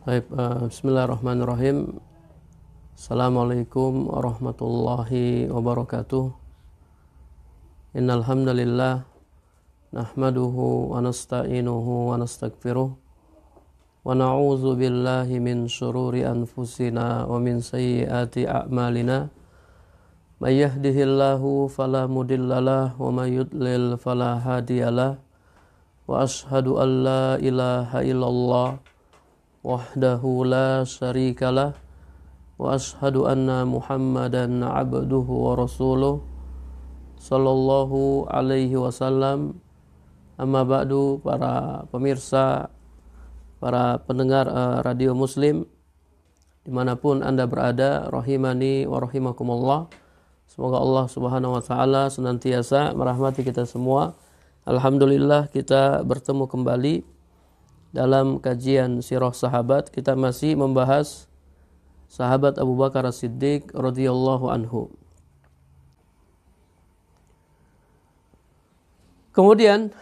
Baik, bismillahirrahmanirrahim. Assalamualaikum warahmatullahi wabarakatuh. Innal hamdalillah nahmaduhu wa nasta'inuhu wa nastaghfiruh wa na'udzu billahi min syururi anfusina wa min sayyiati a'malina. May yahdihillahu fala mudhillalah wa may yudlil fala hadiyalah. Wa asyhadu an la ilaha illallah wahdahu la syarikalah wa ashhadu anna Muhammadan abduhu wa rasuluh sallallahu alaihi wasallam. Amma ba'du, para pemirsa, para pendengar radio Muslim dimanapun Anda berada, rahimani wa rahimakumullah. Semoga Allah subhanahu wa ta'ala senantiasa merahmati kita semua. Alhamdulillah kita bertemu kembali dalam kajian sirah sahabat. Kita masih membahas sahabat Abu Bakar As-Siddiq radhiyallahu anhu. Kemudian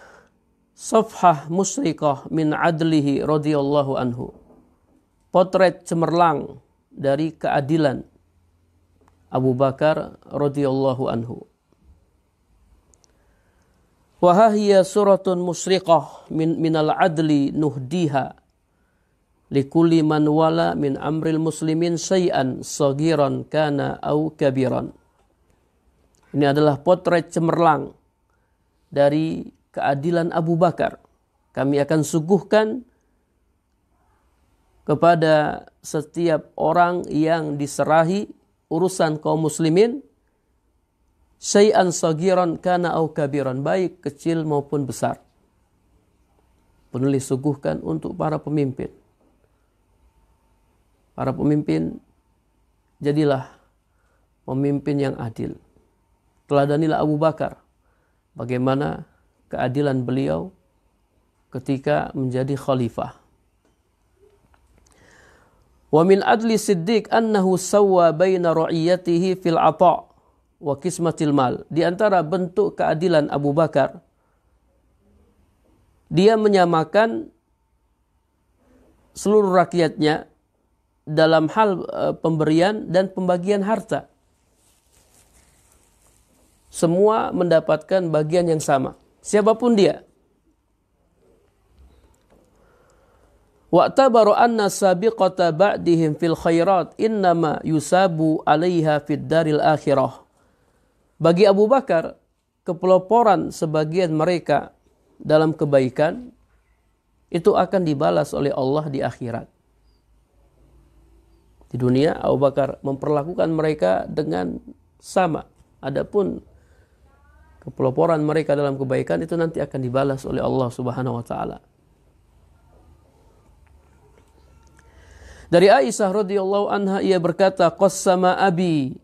safhah musyrikah min adlihi radhiyallahu anhu. Potret cemerlang dari keadilan Abu Bakar radhiyallahu anhu. Wahahiyya suratun musriqah minal adli nuhdiha likulli man wala min amril muslimin syai'an saghiran kana au kabiran. Ini adalah potret cemerlang dari keadilan Abu Bakar. Kami akan suguhkan kepada setiap orang yang diserahi urusan kaum muslimin, syai'an saghiran kana au kabiran, baik kecil maupun besar. Penulis suguhkan untuk para pemimpin. Para pemimpin, jadilah pemimpin yang adil. Teladanilah Abu Bakar bagaimana keadilan beliau ketika menjadi khalifah. Wa min adli Siddiq annahu sawwa baina ra'iyatihi fil 'ata' wa kismatil mal. Di antara bentuk keadilan Abu Bakar, dia menyamakan seluruh rakyatnya dalam hal pemberian dan pembagian harta. Semua mendapatkan bagian yang sama, siapapun dia. Wa'tabaru anna sabiqata ba'dihim fil khairat innama yusabu 'alaiha fid daril akhirah. Bagi Abu Bakar, kepeloporan sebagian mereka dalam kebaikan itu akan dibalas oleh Allah di akhirat. Di dunia Abu Bakar memperlakukan mereka dengan sama. Adapun kepeloporan mereka dalam kebaikan itu nanti akan dibalas oleh Allah Subhanahu wa taala. Dari Aisyah radhiyallahu anha, ia berkata, qassama abi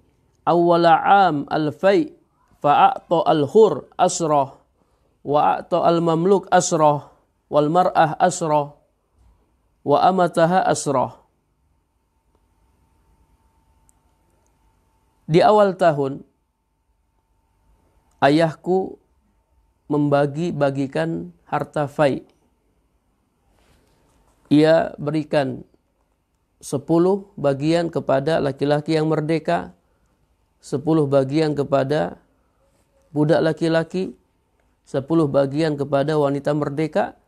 awwala am al-fai fa'a'ta al-hur asrah wa'a'ta al-mamluk asrah wal mar'ah asrah wa amataha asrah. Di awal tahun ayahku membagi-bagikan harta fai. Ia berikan 10 bagian kepada laki-laki yang merdeka, 10 bagian kepada budak laki-laki, 10 bagian kepada wanita merdeka,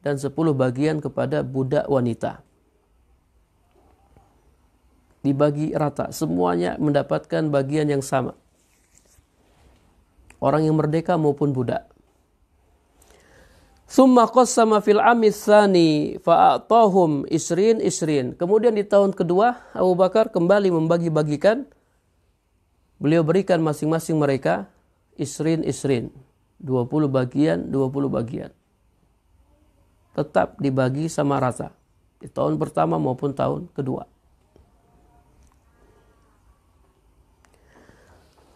dan 10 bagian kepada budak wanita. Dibagi rata, semuanya mendapatkan bagian yang sama. Orang yang merdeka maupun budak. Summa qassama fil amis tsani fa'atahum isrin. Kemudian di tahun kedua Abu Bakar kembali membagi-bagikan. Beliau berikan masing-masing mereka isrin. 20 bagian. Tetap dibagi sama rata. Di tahun pertama maupun tahun kedua.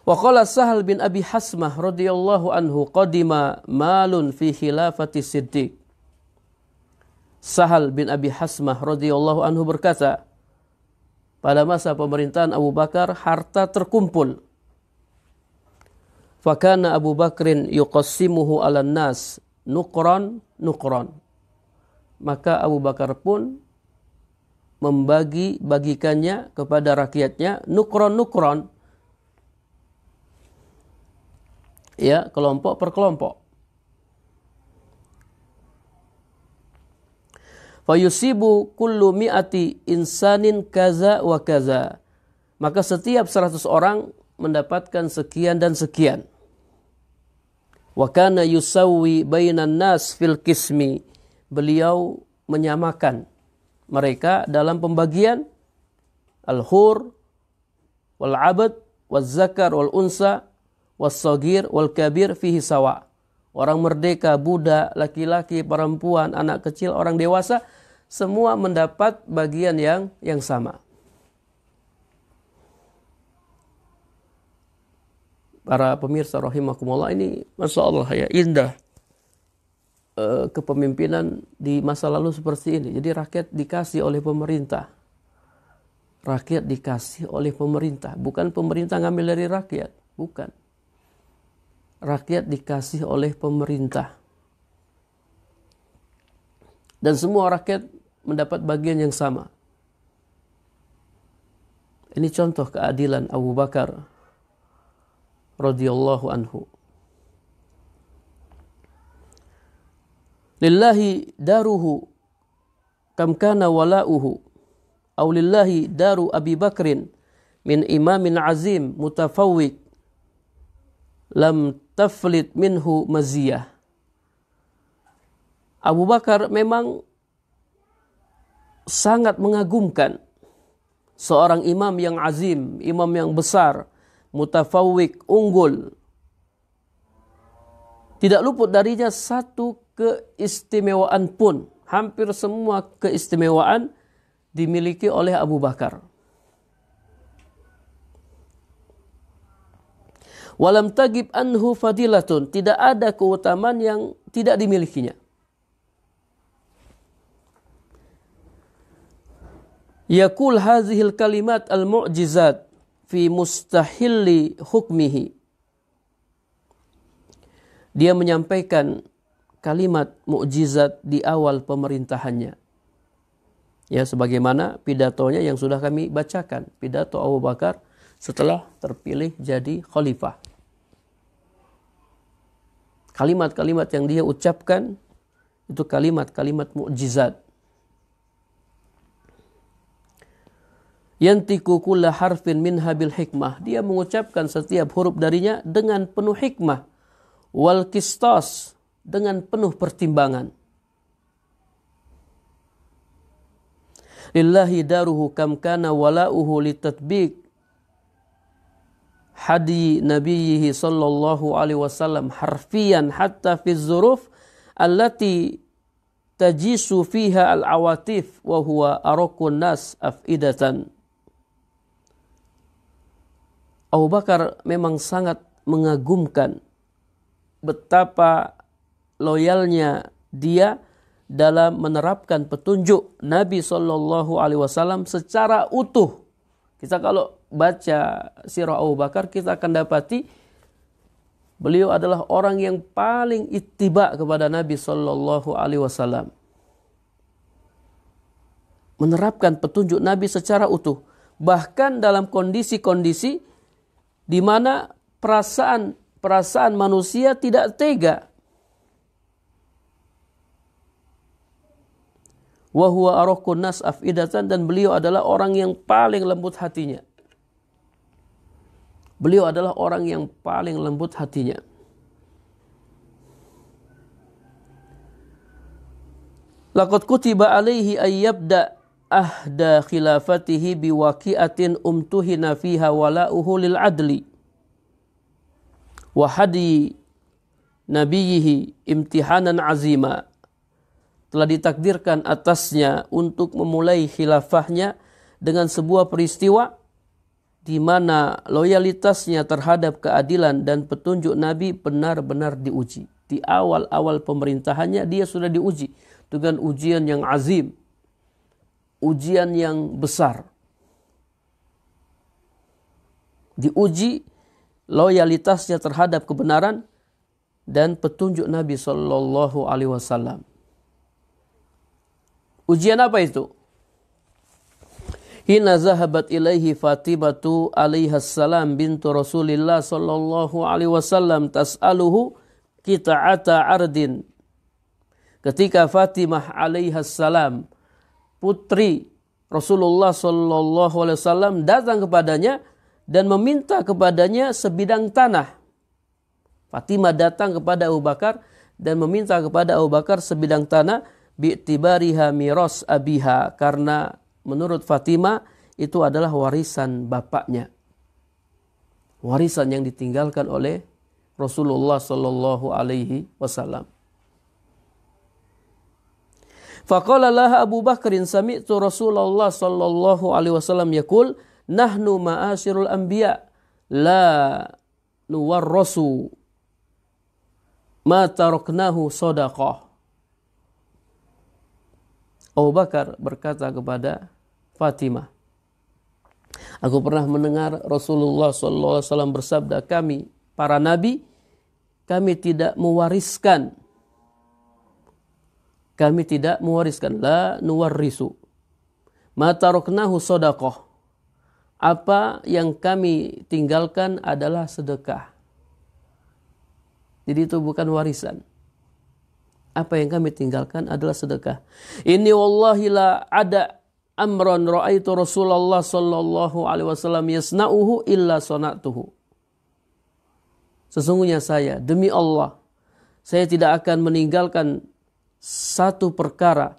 Wa qala Sahal bin Abi Hasmah radhiyallahu anhu qadima malun fi khilafati Siddiq. Sahal bin Abi Hasmah radhiyallahu anhu berkata, pada masa pemerintahan Abu Bakar harta terkumpul. Fakana Abu Bakrin yuqassimuhu 'alan nas nuqran. Maka Abu Bakar pun membagi-bagikannya kepada rakyatnya nukron-nukron, ya, kelompok per kelompok. Fayusibu kullu mi'ati insanin kaza wa kaza. Maka setiap 100 orang mendapatkan sekian dan sekian. Wa kana yusawwi bainan nas fil qismi. Beliau menyamakan mereka dalam pembagian al-hur wal 'abd wal zakar wal unsa was sagir wal kabir fihi sawa. Orang merdeka, budak, laki-laki, perempuan, anak kecil, orang dewasa, semua mendapat bagian yang sama. Para pemirsa rahimakumullah, ini Masya Allah ya, indah kepemimpinan di masa lalu seperti ini. Jadi rakyat dikasih oleh pemerintah. Rakyat dikasih oleh pemerintah. Bukan pemerintah ngambil dari rakyat. Bukan. Rakyat dikasih oleh pemerintah. Dan semua rakyat mendapat bagian yang sama. Ini contoh keadilan Abu Bakar radhiyallahu anhu. Lillahi daruhu kam kana wala'uhu aw lillahi daru Abi Bakrin min imamin azim mutafawwik lam taflit minhu maziyah. Abu Bakar memang sangat mengagumkan seorang imam yang azim, imam yang besar, mutafawwik, unggul. Tidak luput darinya satu keistimewaan pun. Hampir semua keistimewaan dimiliki oleh Abu Bakar. Walam tagib anhu fadilatun. Tidak ada keutamaan yang tidak dimilikinya. Yaqul hazihil kalimat al-mu'jizat fi mustahilli hukmihi. Dia menyampaikan kalimat mukjizat di awal pemerintahannya. Ya, sebagaimana pidatonya yang sudah kami bacakan. Pidato Abu Bakar setelah terpilih jadi khalifah. Kalimat-kalimat yang dia ucapkan itu kalimat-kalimat mukjizat. Yantiku kulla harfin minha bil hikmah. Dia mengucapkan setiap huruf darinya dengan penuh hikmah. Wal qistas, dengan penuh pertimbangan. Lillahi daruhu kam kana wala'uhu litatbiq hadi nabiyhi sallallahu alaihi wasallam harfiyan hatta fi dzuruf allati tajisu fiha al-awatif wa huwa araqun nas afidatan. Abu Bakar memang sangat mengagumkan betapa loyalnya dia dalam menerapkan petunjuk Nabi Shallallahu Alaihi Wasallam secara utuh. Kita kalau baca sirah Abu Bakar, kita akan dapati beliau adalah orang yang paling ittiba kepada Nabi Shallallahu Alaihi Wasallam. Menerapkan petunjuk Nabi secara utuh, bahkan dalam kondisi-kondisi di mana perasaan manusia tidak tega. Wa huwa araqun nas afidatan, dan beliau adalah orang yang paling lembut hatinya. Beliau adalah orang yang paling lembut hatinya. Laqad kutiba alaihi ayyabda ahda khilafatihi biwaqi'atin umtuhina fiha wala'uhu lil adli wa hadi nabiyhi imtihanan azima. Telah ditakdirkan atasnya untuk memulai khilafahnya dengan sebuah peristiwa di mana loyalitasnya terhadap keadilan dan petunjuk Nabi benar-benar diuji. Di awal-awal pemerintahannya dia sudah diuji dengan ujian yang azim, ujian yang besar. Diuji loyalitasnya terhadap kebenaran dan petunjuk Nabi Sallallahu Alaihi Wasallam. Ujian apa itu? Hina zahabat ilaihi Fatimatu alaihas salam bintu Rasulillah sallallahu alaihi wasallam tas'aluhu kita'ata ardin. Ketika Fatimah alaihas salam, putri Rasulullah sallallahu alaihi wasallam datang kepadanya dan meminta kepadanya sebidang tanah. Fatimah datang kepada Abu Bakar dan meminta kepada Abu Bakar sebidang tanah bi'tibariha miras abiha, karena menurut Fatimah itu adalah warisan bapaknya. Warisan yang ditinggalkan oleh Rasulullah sallallahu alaihi wasallam. Faqala laha Abu Bakrin sami'tu Rasulullah sallallahu alaihi wasallam yaqul nahnu ma'asyirul anbiya la nuwarrasu ma taraknahu shadaqah. Abu Bakar berkata kepada Fatimah, aku pernah mendengar Rasulullah SAW bersabda, kami para nabi, kami tidak mewariskan la nuwarrisu ma taraknahu shadaqah, apa yang kami tinggalkan adalah sedekah. Jadi itu bukan warisan. Apa yang kami tinggalkan adalah sedekah. Inni wallahi la ada amran ra'aitu Rasulullah sallallahu alaihi wasallam yasna'uhu illa sana'tuhu. Sesungguhnya saya, demi Allah, saya tidak akan meninggalkan satu perkara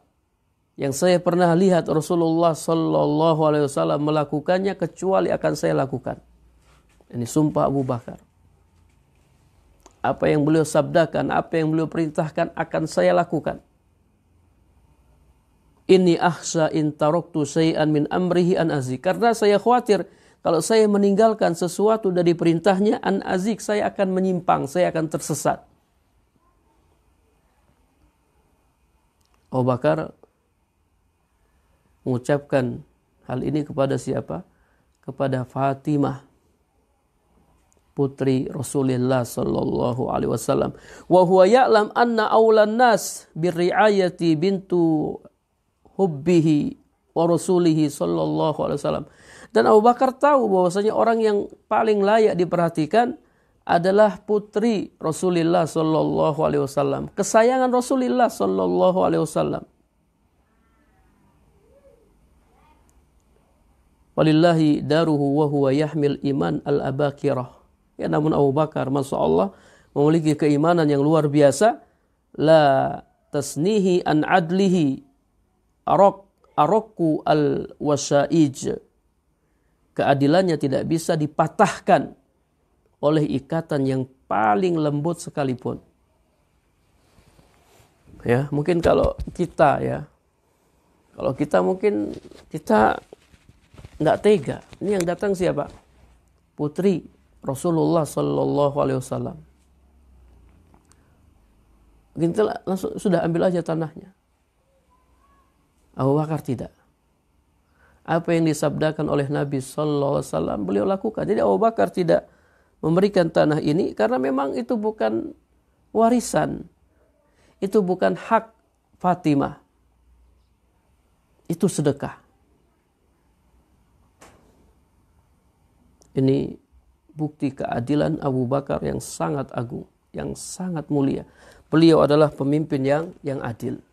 yang saya pernah lihat Rasulullah sallallahu alaihi wasallam melakukannya kecuali akan saya lakukan. Ini sumpah Abu Bakar. Apa yang beliau sabdakan, apa yang beliau perintahkan akan saya lakukan. Inni akhsha in taraktu syai'an min amrihi an azik. Karena saya khawatir kalau saya meninggalkan sesuatu dari perintahnya an azik, saya akan menyimpang, saya akan tersesat. Abu Bakar mengucapkan hal ini kepada siapa? Kepada Fatimah, putri Rasulullah sallallahu alaihi wasallam. Wa huwa ya'lam anna awlan nas birriayati bintu hubbihi wa rasulihi sallallahu alaihi wasallam. Dan Abu Bakar tahu bahwasanya orang yang paling layak diperhatikan adalah putri Rasulullah sallallahu alaihi wasallam, kesayangan Rasulullah sallallahu alaihi wasallam. Walillahi daruhu wa huwa yahmil iman al-abakirah. Ya, namun Abu Bakar, Masya Allah, memiliki keimanan yang luar biasa. La tasnihi an adlihi arokku al-wasaij. Keadilannya tidak bisa dipatahkan oleh ikatan yang paling lembut sekalipun. Ya, mungkin kalau kita mungkin kita nggak tega. Ini yang datang siapa? Putri Rasulullah sallallahu alaihi wasallam. Kita langsung sudah ambil aja tanahnya. Abu Bakar tidak. Apa yang disabdakan oleh Nabi sallallahu alaihi wasallam beliau lakukan. Jadi Abu Bakar tidak memberikan tanah ini karena memang itu bukan warisan. Itu bukan hak Fatimah. Itu sedekah. Ini bukti keadilan Abu Bakar yang sangat agung, yang sangat mulia. Beliau adalah pemimpin yang adil.